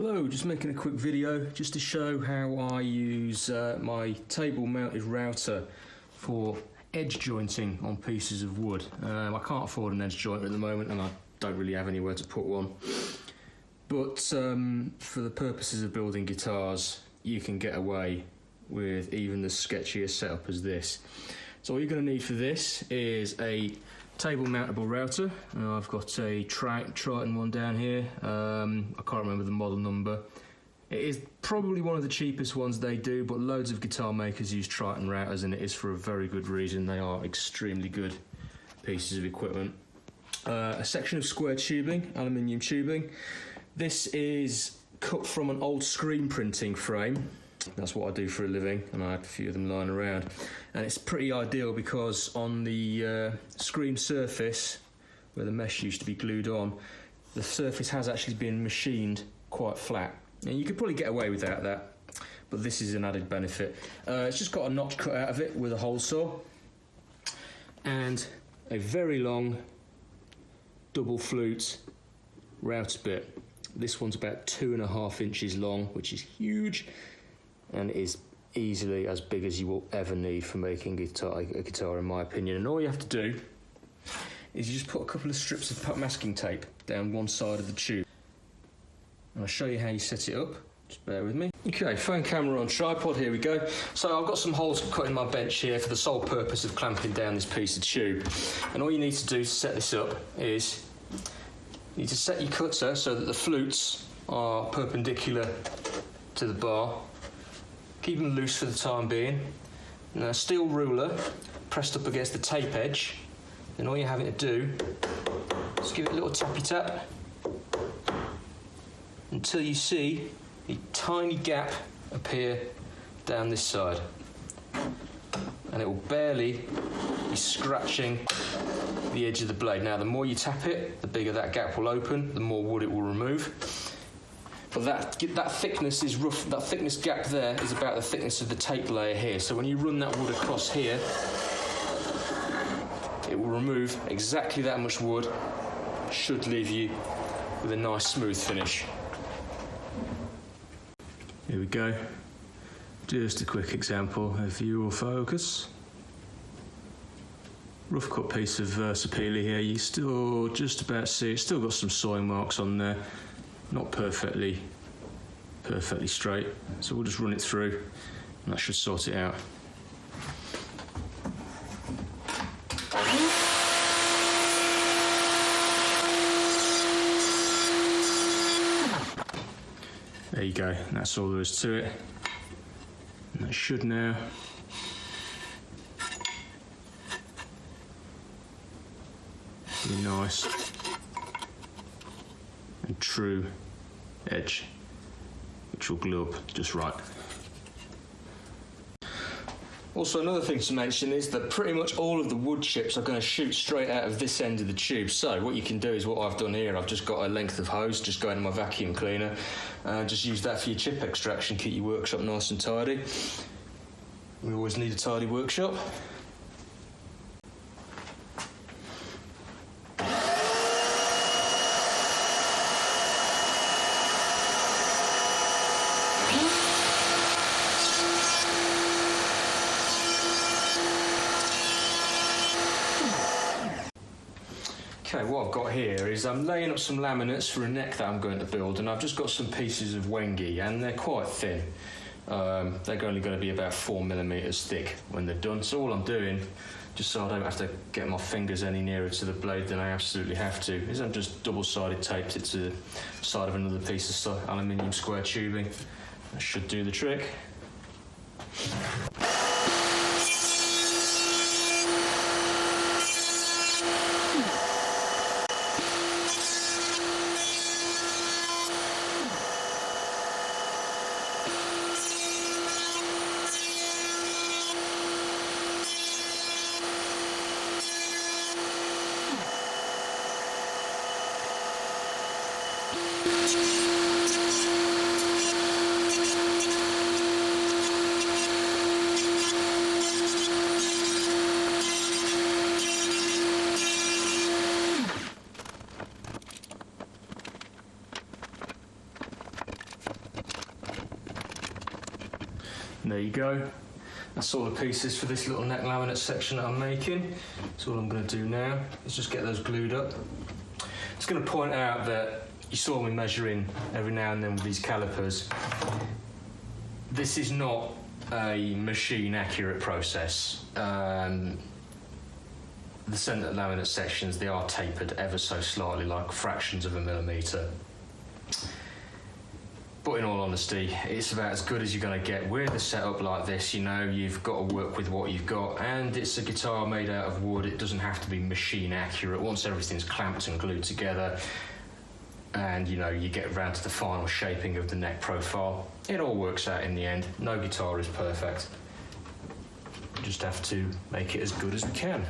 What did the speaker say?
Hello, just making a quick video just to show how I use my table mounted router for edge jointing on pieces of wood. I can't afford an edge jointer at the moment and I don't really have anywhere to put one. But for the purposes of building guitars, you can get away with even the sketchiest setup as this. So all you're going to need for this is a table mountable router. I've got a Triton one down here. I can't remember the model number. It is probably one of the cheapest ones they do, but loads of guitar makers use Triton routers and it is for a very good reason. They are extremely good pieces of equipment. A section of square tubing, aluminium tubing. This is cut from an old screen printing frame. That's what I do for a living, and I have a few of them lying around. And it's pretty ideal because on the screen surface, where the mesh used to be glued on, the surface has actually been machined quite flat. And you could probably get away without that, but this is an added benefit. It's just got a notch cut out of it with a hole saw, and a very long double flute router bit. This one's about 2.5 inches long, which is huge. And it is easily as big as you will ever need for making a guitar in my opinion. And all you have to do is you just put a couple of strips of masking tape down one side of the tube. And I'll show you how you set it up, just bear with me. Okay, phone camera on tripod, here we go. So I've got some holes cut in my bench here for the sole purpose of clamping down this piece of tube. And all you need to do to set this up is you need to set your cutter so that the flutes are perpendicular to the bar. Keep them loose for the time being. Now, a steel ruler pressed up against the tape edge. Then all you're having to do is give it a little tappy tap until you see a tiny gap appear down this side. And it will barely be scratching the edge of the blade. Now, the more you tap it, the bigger that gap will open, the more wood it will remove. But that thickness is rough. That thickness gap there is about the thickness of the tape layer here. So when you run that wood across here, it will remove exactly that much wood. Should leave you with a nice smooth finish. Here we go. Just a quick example if you will focus. Rough cut piece of Sapele here. You still just about see it's still got some sawing marks on there. Not perfectly straight, so we'll just run it through and that should sort it out. There you go, that's all there is to it. And that should now be nice and true edge, which will glue up just right. Also, another thing to mention is that pretty much all of the wood chips are going to shoot straight out of this end of the tube. So what you can do is what I've done here. I've just got a length of hose, just go into my vacuum cleaner and just use that for your chip extraction, keep your workshop nice and tidy. We always need a tidy workshop. Okay, what I've got here is I'm laying up some laminates for a neck that I'm going to build, and I've just got some pieces of wengi, and they're quite thin. They're only going to be about 4mm thick when they're done. So all I'm doing, just so I don't have to get my fingers any nearer to the blade than I absolutely have to, is I've just double-sided taped it to the side of another piece of aluminium square tubing. That should do the trick. And there you go. That's all the pieces for this little neck laminate section that I'm making. So all I'm going to do now is just get those glued up. Just going to point out that you saw me measuring every now and then with these calipers. This is not a machine accurate process. The centre laminate sections, they are tapered ever so slightly, like fractions of a millimetre. But in all honesty, it's about as good as you're going to get with a setup like this. You know, you've got to work with what you've got, and it's a guitar made out of wood. It doesn't have to be machine accurate. Once everything's clamped and glued together, and you know, you get around to the final shaping of the neck profile, it all works out in the end. No guitar is perfect. We just have to make it as good as we can.